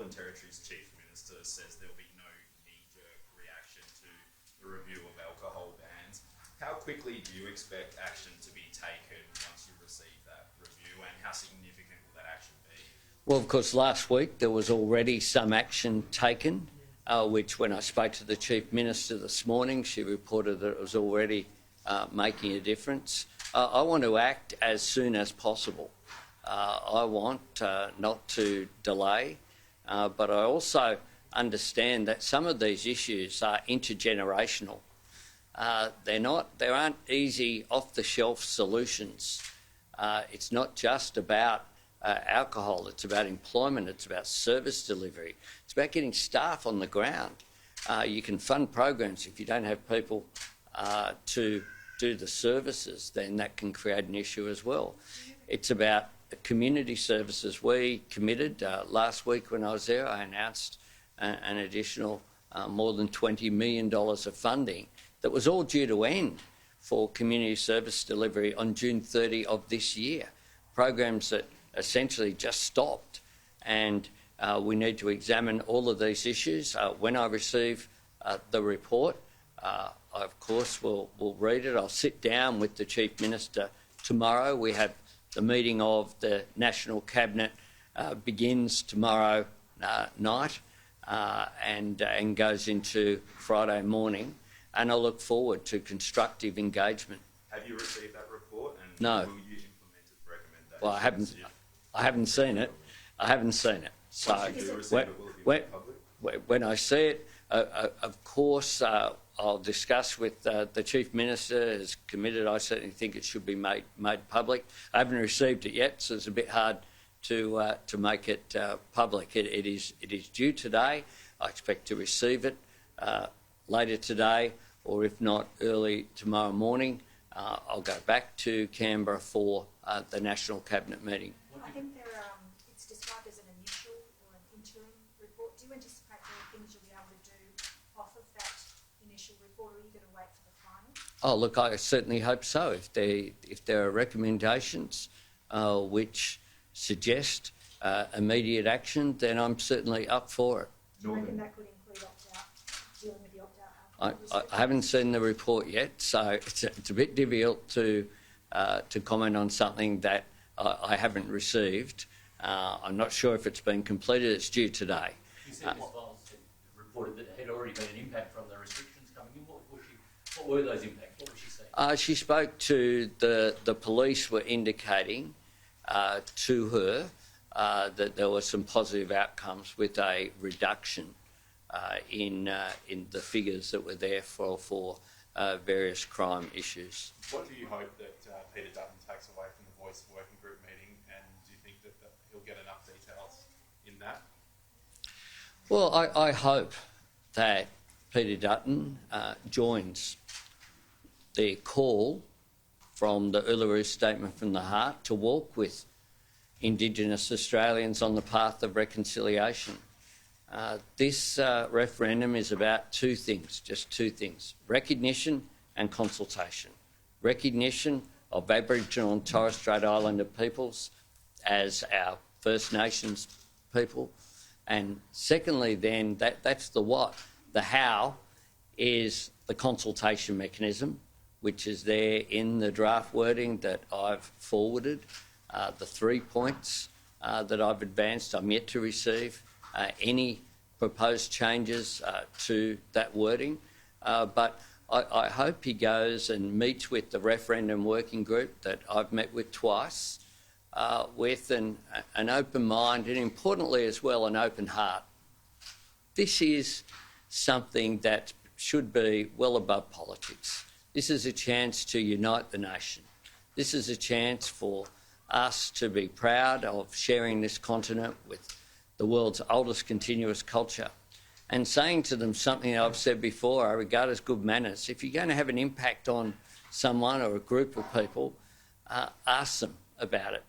Northern Territory's Chief Minister says there'll be no knee-jerk reaction to the review of alcohol bans. How quickly do you expect action to be taken once you receive that review, and how significant will that action be? Well, of course, last week there was already some action taken, which when I spoke to the Chief Minister this morning, she reported that it was already making a difference. I want to act as soon as possible. I want not to delay, but I also understand that some of these issues are intergenerational. There aren't easy off-the-shelf solutions. It's not just about alcohol, it's about employment, it's about service delivery, it's about getting staff on the ground. You can fund programs if you don't have people to do the services, then that can create an issue as well. It's about community services. We committed last week when I was there, I announced an additional more than $20 million of funding that was all due to end for community service delivery on June 30 of this year. Programs that essentially just stopped, and we need to examine all of these issues. When I receive the report, I of course will read it. I'll sit down with the Chief Minister tomorrow. We have the meeting of the National Cabinet begins tomorrow night and goes into Friday morning, and I look forward to constructive engagement. Have you received that report, and no. will you implement its recommendations? Well, I haven't seen it. I haven't seen it. So when I see it, of course, I'll discuss with the Chief Minister. As committed, I certainly think it should be made public. I haven't received it yet, so it's a bit hard to make it public. It is due today. I expect to receive it later today, or if not, early tomorrow morning. I'll go back to Canberra for the National Cabinet meeting. I think it's described as an initial or an interim report. Do you anticipate there are things you'll be able to do off of that initial report, or are you going to wait for the final? Oh, look, I certainly hope so. If there are recommendations which suggest immediate action, then I'm certainly up for it. Do you reckon that could include opt-out, dealing with the opt-out? I haven't seen the report yet, so it's a bit difficult to comment on something that I haven't received. I'm not sure if it's been completed. It's due today. You said Ms. Viles had reported that there had already been an impact from the restrictions coming in. What were those impacts? What was she saying? She spoke to the police were indicating to her that there were some positive outcomes with a reduction in the figures that were there for various crime issues. What do you hope that Peter Dutton takes away from the Voice Working Group meeting, and do you think that he'll get enough details in that? Well, I hope that Peter Dutton joins the call from the Uluru Statement from the Heart to walk with Indigenous Australians on the path of reconciliation. This referendum is about two things, just two things: recognition and consultation. Recognition of Aboriginal and Torres Strait Islander peoples as our First Nations people, and secondly then, that's the what. The how is the consultation mechanism, which is there in the draft wording that I've forwarded. The 3 points that I've advanced, I'm yet to receive any proposed changes to that wording, but I hope he goes and meets with the referendum working group that I've met with twice, with an open mind and, importantly as well, an open heart. This is something that should be well above politics. This is a chance to unite the nation. This is a chance for us to be proud of sharing this continent with the world's oldest continuous culture, and saying to them something I've said before, I regard as good manners. If you're going to have an impact on someone or a group of people, ask them about it.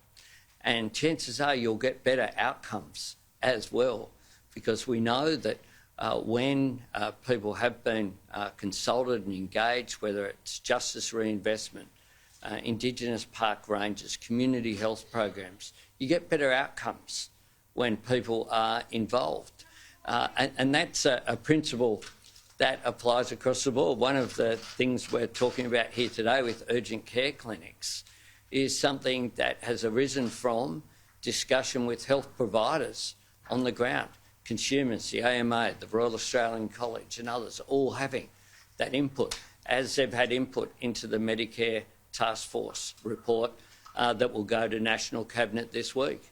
And chances are you'll get better outcomes as well, because we know that when people have been consulted and engaged, whether it's justice reinvestment, Indigenous park rangers, community health programs, you get better outcomes when people are involved. And that's a principle that applies across the board. One of the things we're talking about here today with urgent care clinics is something that has arisen from discussion with health providers on the ground, consumers, the AMA, the Royal Australian College and others all having that input, as they've had input into the Medicare Task Force report that will go to National Cabinet this week.